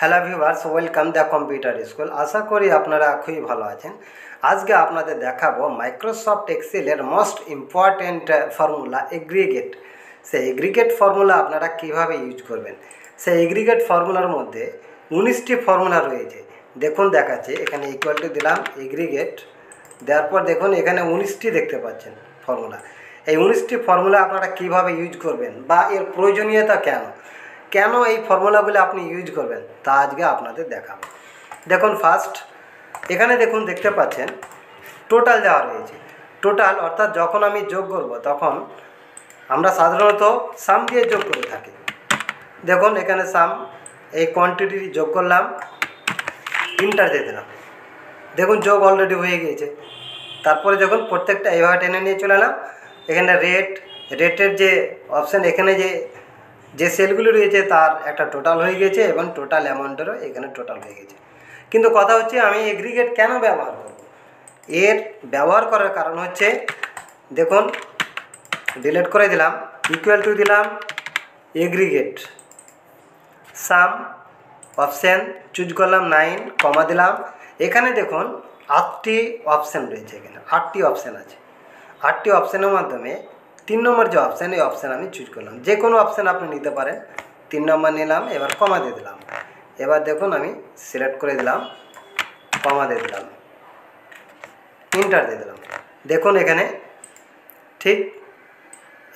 Hello viewers, welcome the computer school. আশা করি আপনারা খুবই ভালো আছেন। আজকে আপনাদের দেখাবো মাইক্রোসফট এক্সেলের মোস্ট ইম্পর্ট্যান্ট ফর্মুলা এগ্রিগেট। সেই এগ্রিগেট ফর্মুলা আপনারা কিভাবে ইউজ করবেন। সেই এগ্রিগেট ফর্মুলার মধ্যে 19টি ফর্মুলা রয়েছে। দেখুন দেখাচ্ছে, এখানে ইকুয়াল টু দিলাম এগ্রিগেট, দেওয়ার পর দেখুন এখানে 19টি দেখতে পাচ্ছেন ফর্মুলা। এই 19টি ফর্মুলা আপনারা কিভাবে ইউজ করবেন বা এর প্রয়োজনীয়তা কেন এই ফর্মুলাগুলো আপনি ইউজ করবেন তা আজকে আপনাদের দেখাবো। দেখুন ফার্স্ট এখানে দেখুন দেখতে পাচ্ছেন টোটাল দেওয়া রয়েছে। টোটাল অর্থাৎ যখন আমি যোগ করব তখন আমরা সাধারণত সাম দিয়ে যোগ করে থাকি। দেখুন এখানে সাম, এই কোয়ান্টিটি যোগ করলাম, ইন্টার দিয়ে দিলাম। দেখুন যোগ অলরেডি হয়ে গিয়েছে। তারপরে দেখুন প্রত্যেকটা এইভাবে টেনে নিয়ে চলে এলাম। এখানে রেটের যে অপশান, এখানে যে সেলগুলি রয়েছে তার একটা টোটাল হয়ে গেছে এবং টোটাল অ্যামাউন্টেরও এখানে টোটাল হয়ে গেছে। কিন্তু কথা হচ্ছে আমি এগ্রিগেট কেন ব্যবহার করব। এর ব্যবহার করার কারণ হচ্ছে, দেখুন ডিলিট করে দিলাম, ইকুয়াল টু দিলাম এগ্রিগেট সাম, অপশান চুজ করলাম 9, কমা দিলাম। এখানে দেখুন 8টি অপশান রয়েছে, এখানে 8টি অপশান আছে। 8টি অপশানের মাধ্যমে 3 নম্বর যে অপশান, এই অপশান আমি চুজ করলাম। যে কোনো অপশান আপনি নিতে পারেন। 3 নম্বর নিলাম, এবার কমা দিয়ে দিলাম। এবার দেখুন আমি সিলেক্ট করে দিলাম, কমা দিয়ে দিলাম, ইন্টার দিয়ে দিলাম। দেখুন এখানে ঠিক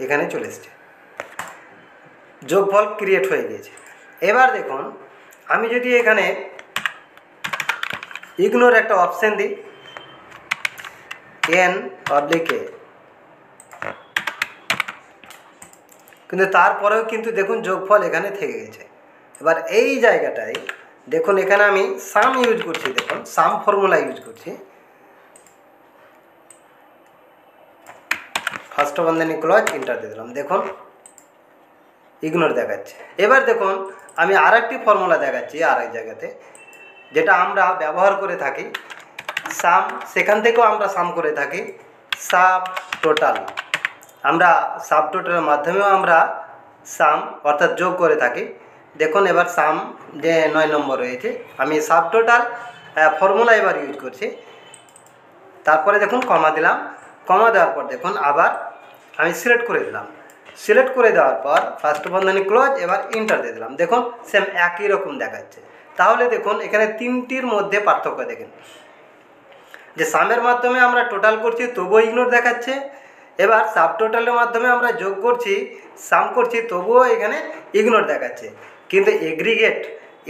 এখানে চলে এসছে, যোগফল ক্রিয়েট হয়ে গিয়েছে। এবার দেখুন আমি যদি এখানে ইগনোর একটা অপশান দিই, এন পাবলিকে, কিন্তু তারপরেও কিন্তু দেখুন যোগফল এখানে থেকে গেছে। এবার এই জায়গাটায় দেখুন এখানে আমি সাম ইউজ করছি, দেখুন সাম ফর্মুলা ইউজ করছি। ফার্স্ট বন্ধনী ক্লোজ, ইন্টার দিয়ে দিলাম। দেখুন ইগনোর দেখাচ্ছে। এবার দেখুন আমি আরেকটি ফর্মুলা দেখাচ্ছি আরেক জায়গাতে, যেটা আমরা ব্যবহার করে থাকি সাম, সেখান থেকেও আমরা সাম করে থাকি সাব টোটাল। আমরা সাব টোটালের মাধ্যমেও আমরা সাম অর্থাৎ যোগ করে থাকি। দেখুন এবার সাম যে 9 নম্বর রয়েছে, আমি সাব টোটাল ফর্মুলা এবার ইউজ করছি। তারপরে দেখুন কমা দিলাম, কমা দেওয়ার পর দেখুন আবার আমি সিলেক্ট করে দিলাম। সিলেক্ট করে দেওয়ার পর ফার্স্ট বন্ধনী ক্লোজ, এবার ইন্টার দিয়ে দিলাম। দেখুন সেম একই রকম দেখাচ্ছে। তাহলে দেখুন এখানে 3টির মধ্যে পার্থক্য দেখেন, যে সামের মাধ্যমে আমরা টোটাল করছি তবুও ইগনোর দেখাচ্ছে, এবার সাব টোটালের মাধ্যমে আমরা যোগ করছি সাম করছি তবুও এখানে ইগনোর দেখাচ্ছে। কিন্তু এগ্রিগেট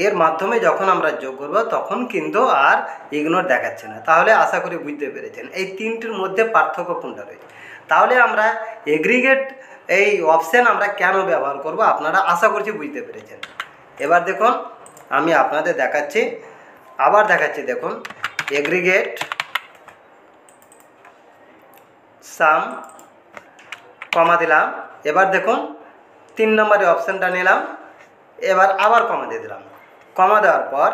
এর মাধ্যমে যখন আমরা যোগ করব তখন কিন্তু আর ইগনোর দেখাচ্ছে না। তাহলে আশা করি বুঝতে পেরেছেন এই 3টির মধ্যে পার্থক্য কোনটা রয়েছে। তাহলে আমরা এগ্রিগেট এই অপশান আমরা কেন ব্যবহার করব আপনারা আশা করছি বুঝতে পেরেছেন। এবার দেখুন আমি আপনাদের দেখাচ্ছি, আবার দেখাচ্ছি। দেখুন এগ্রিগেট সাম, কমা দিলাম। এবার দেখুন 3 নম্বরের অপশানটা নিলাম, এবার আবার কমা দিয়ে দিলাম। কমা দেওয়ার পর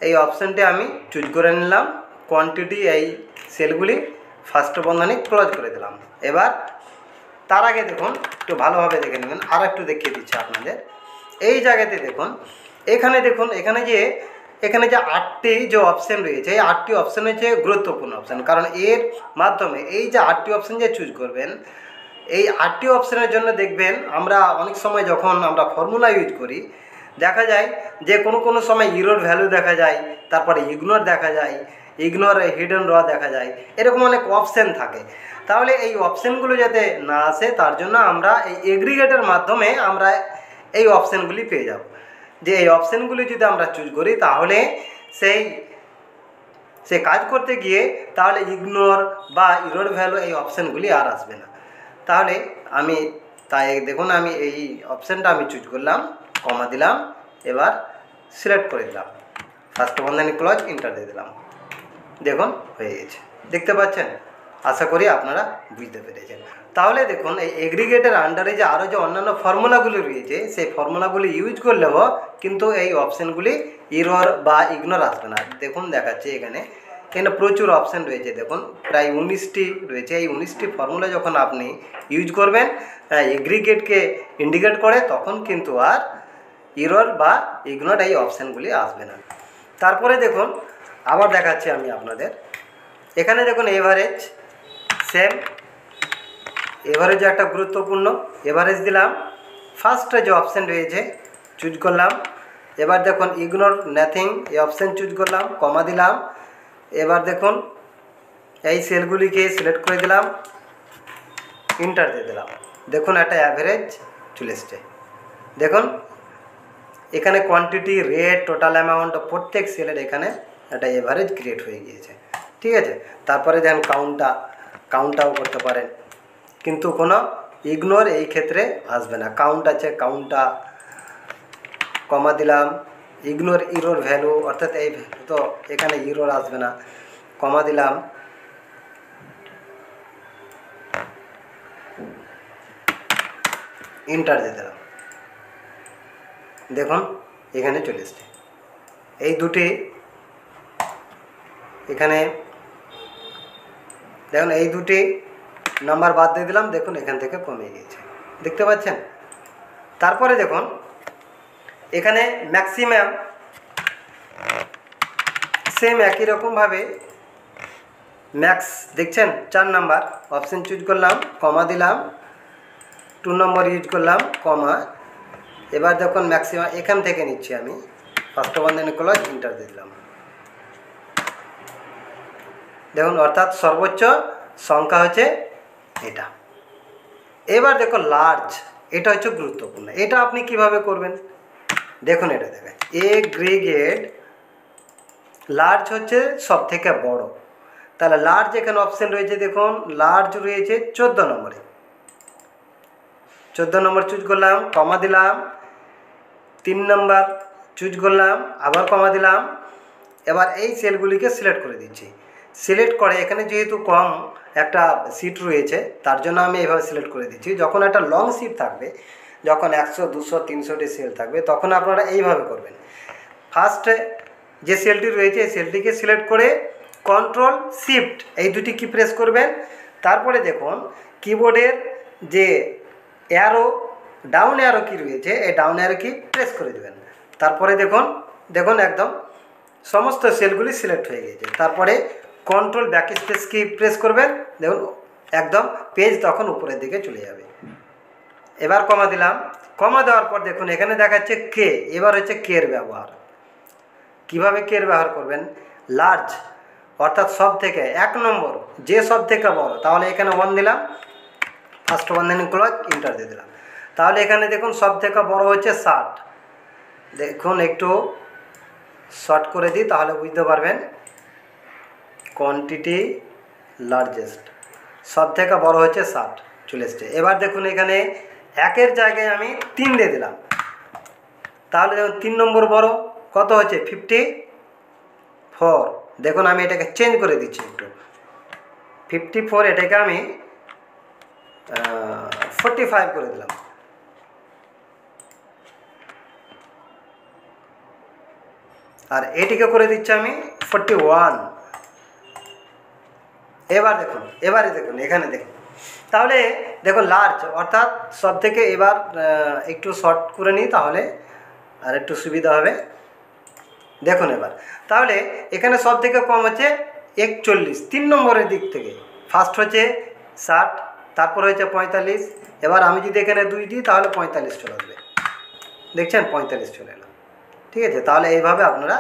এই অপশানটি আমি চুজ করে নিলাম, কোয়ান্টিটি এই সেলগুলি ফার্স্ট বন্ধনী ক্লোজ করে দিলাম। এবার তার আগে দেখুন একটু ভালোভাবে দেখে নেবেন, আর একটু দেখিয়ে দিচ্ছি আপনাদের। এই জায়গাতে দেখুন দেখুন এখানে যে 8টি যে অপশান রয়েছে, এই 8টি অপশান হচ্ছে গুরুত্বপূর্ণ অপশান। কারণ এর মাধ্যমে এই যে 8টি অপশান যে চুজ করবেন, এই 8টি অপশানের জন্য দেখবেন আমরা অনেক সময় যখন আমরা ফর্মুলা ইউজ করি দেখা যায় যে কোনো সময় ইরোর ভ্যালু দেখা যায়, তারপরে ইগনোর দেখা যায়, ইগনোর হিডেন র দেখা যায়, এরকম অনেক অপশান থাকে। তাহলে এই অপশানগুলো যাতে না আসে তার জন্য আমরা এই এগ্রিগেটের মাধ্যমে আমরা এই অপশানগুলি পেয়ে যাব। যে এই অপশানগুলি যদি আমরা চুজ করি তাহলে সে কাজ করতে গিয়ে তাহলে ইগনোর বা ইরোর ভ্যালু এই অপশানগুলি আর আসবে না। তাহলে তাই দেখুন আমি এই অপশানটা আমি চুজ করলাম, কমা দিলাম, এবার সিলেক্ট করে দিলাম, ফার্স্ট বন্ধনী ক্লোজ, ইন্টার দিয়ে দিলাম। দেখুন হয়ে গেছে, দেখতে পাচ্ছেন। আশা করি আপনারা বুঝতে পেরেছেন। তাহলে দেখুন এই এগ্রিগেটের আন্ডারে যে আরও যে অন্যান্য ফর্মুলাগুলি রয়েছে সেই ফর্মুলাগুলি ইউজ করলেও কিন্তু এই অপশানগুলি ইরোর বা ইগনোর আসবে না। দেখুন দেখাচ্ছে এখানে প্রচুর অপশান রয়েছে। দেখুন প্রায় 19টি রয়েছে। এই 19টি ফর্মুলা যখন আপনি ইউজ করবেন এগ্রিগেটকে ইন্ডিকেট করে, তখন কিন্তু আর ইরর বা ইগনোর এই অপশানগুলি আসবে না। তারপরে দেখুন আবার দেখাচ্ছি আমি আপনাদের, এখানে দেখুন এভারেজ, সেম এভারেজও একটা গুরুত্বপূর্ণ। এভারেজ দিলাম, ফার্স্টে যে অপশান রয়েছে চুজ করলাম। এবার দেখুন ইগনোর নাথিং এই অপশান চুজ করলাম, কমা দিলাম। এবার দেখুন এই সেলগুলিকে সিলেক্ট করে দিলাম, ইন্টার দিয়ে দিলাম। দেখুন একটা অ্যাভারেজ চলে এসছে। দেখুন এখানে কোয়ান্টিটি, রেট, টোটাল অ্যামাউন্ট প্রত্যেক সেলের এখানে একটা এভারেজ ক্রিয়েট হয়ে গিয়েছে। ঠিক আছে, তারপরে দেখেন কাউন্টটাও করতে পারেন, কিন্তু কোনো ইগনোর এই ক্ষেত্রে আসবে না। কাউন্ট আছে, কাউন্টটা কমা দিলাম। ইগনোর ইরোর ভ্যালু, অর্থাৎ এই ভ্যালু তো এখানে ইরোর আসবে না, কমা দিলাম। ইন্টার দিয়ে দিলাম। দেখুন এখানে চলে এসছে। এই দুটি এখানে দেখুন এই দুটি নাম্বার বাদ দিয়ে দিলাম, দেখুন এখান থেকে কমে গিয়েছে, দেখতে পাচ্ছেন। তারপরে দেখুন এখানে ম্যাক্সিমাম, সেম একই রকমভাবে ম্যাক্স দেখছেন 4 নাম্বার অপশান চুজ করলাম, কমা দিলাম। 2 নম্বর ইউজ করলাম, কমা। এবার দেখুন ম্যাক্সিমাম এখান থেকে নিচ্ছি আমি, ফার্স্ট বন্ধনী ক্লোজ, ইন্টার দিয়ে দিলাম। দেখুন অর্থাৎ সর্বোচ্চ সংখ্যা হচ্ছে এটা। এবার দেখো লার্জ, এটা হচ্ছে গুরুত্বপূর্ণ। এটা আপনি কিভাবে করবেন দেখুন, এটা দেখেন এগ্রিগেট লার্জ হচ্ছে সব থেকে বড়। তাহলে লার্জ এখানে অপশান রয়েছে, দেখুন লার্জ রয়েছে 14 নম্বরে। 14 নম্বর চুজ করলাম, কমা দিলাম। 3 নম্বর চুজ করলাম, আবার কমা দিলাম। এবার এই সেলগুলিকে সিলেক্ট করে দিচ্ছি। সিলেক্ট করে এখানে যেহেতু কম একটা সিট রয়েছে, তার জন্য আমি এইভাবে সিলেক্ট করে দিচ্ছি। যখন একটা লং সিট থাকবে, যখন 100, 200, 300টি সেল থাকবে, তখন আপনারা এইভাবে করবেন। ফার্স্টে যে সেলটি রয়েছে এই সেলটিকে সিলেক্ট করে কন্ট্রোল শিফট এই দুটি কি প্রেস করবেন। তারপরে দেখুন কিবোর্ডের যে অ্যারো, ডাউন অ্যারো কি রয়েছে, এই ডাউন অ্যারো কি প্রেস করে দেবেন। তারপরে দেখুন একদম সমস্ত সেলগুলি সিলেক্ট হয়ে গেছে। তারপরে কন্ট্রোল ব্যাক স্পেস কি প্রেস করবেন, দেখুন একদম পেজ তখন উপরের দিকে চলে যাবে। এবার কমা দিলাম। কমা দেওয়ার পর দেখুন এখানে দেখাচ্ছে কে। এবার হচ্ছে কে এর ব্যবহার। কিভাবে কে এর ব্যবহার করবেন, লার্জ অর্থাৎ সব থেকে 1 নম্বর যে সব থেকে বড়, তাহলে এখানে 1 দিলাম, ফার্স্ট বন্ধনী ক্লোজ, ইন্টার দিয়ে দিলাম। তাহলে এখানে দেখুন সব থেকে বড় হচ্ছে 60। দেখুন একটু শর্ট করে দিই তাহলে বুঝতে পারবেন। কোয়ান্টিটি লার্জেস্ট সব থেকে বড় হচ্ছে 60 চলে এসছে। এবার দেখুন এখানে 1-এর জায়গায় আমি 3 দিয়ে দিলাম, তাহলে দেখুন 3 নম্বর বড় কত হচ্ছে 54। দেখুন আমি এটাকে চেঞ্জ করে দিচ্ছি একটু, 54 এটাকে আমি 45 করে দিলাম। আর এটিকে করে দিচ্ছি আমি 41। এবারে দেখুন এখানে দেখুন, তাহলে দেখুন লার্জ অর্থাৎ সব থেকে, এবার একটু শর্ট করে নিই তাহলে আর একটু সুবিধা হবে। দেখুন এবার তাহলে এখানে সব থেকে কম হচ্ছে 41, 3 নম্বরের দিক থেকে। ফার্স্ট হচ্ছে 60, তারপর হচ্ছে 45। এবার আমি যদি এখানে 2 দিই তাহলে 45 চলে আসবে, দেখছেন 45 চলে এলো। ঠিক আছে, তাহলে এইভাবে আপনারা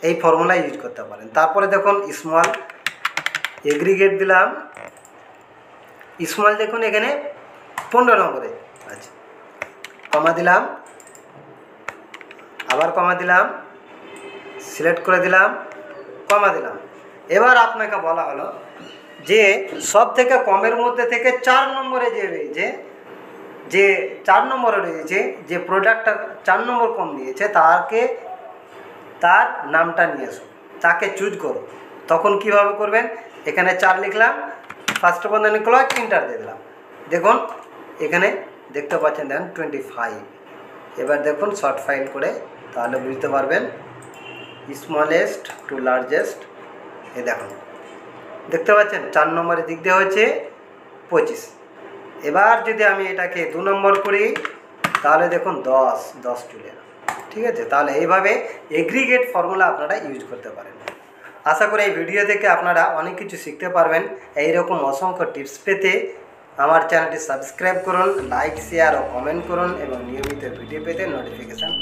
এই ফর্মুলা ইউজ করতে পারেন। তারপরে দেখুন স্মল এগ্রিগেট দিলাম, স্মল দেখুন এখানে 15 নম্বরে আছে, কমা দিলাম, আবার কমা দিলাম, সিলেক্ট করে দিলাম, কমা দিলাম। এবার আপনাকে বলা হলো যে সব থেকে কমের মধ্যে থেকে 4 নম্বরে যে রয়েছে, যে 4 নম্বরে রয়েছে যে প্রোডাক্টটা 4 নম্বর কম দিয়েছে, তার নামটা নিয়ে এসো, তাকে চুজ করো। তখন কিভাবে করবেন, এখানে 4 লিখলাম, ফার্স্ট বন্ধনী ক্লোজ, ইন্টার দিয়ে দিলাম। দেখুন এখানে দেখতে পাচ্ছেন, দেখুন 25। এবার দেখুন শর্ট ফাইল করে তাহলে বুঝতে পারবেন, স্মলেস্ট টু লার্জেস্ট। দেখুন দেখতে পাচ্ছেন 4 নম্বরের দিক দিয়ে হচ্ছে 25। এবার যদি আমি এটাকে 2 নম্বর করি, তাহলে দেখুন 10 চলে এলো। ঠিক আছে, তাহলে এইভাবে এগ্রিগেট ফর্মুলা আপনারা ইউজ করতে পারেন। আশা করি এই ভিডিও থেকে আপনারা অনেক কিছু শিখতে পারবেন। এইরকম অসংখ্য টিপস পেতে আমার চ্যানেলটি সাবস্ক্রাইব করুন, লাইক শেয়ার ও কমেন্ট করুন এবং নিয়মিত ভিডিও পেতে নোটিফিকেশান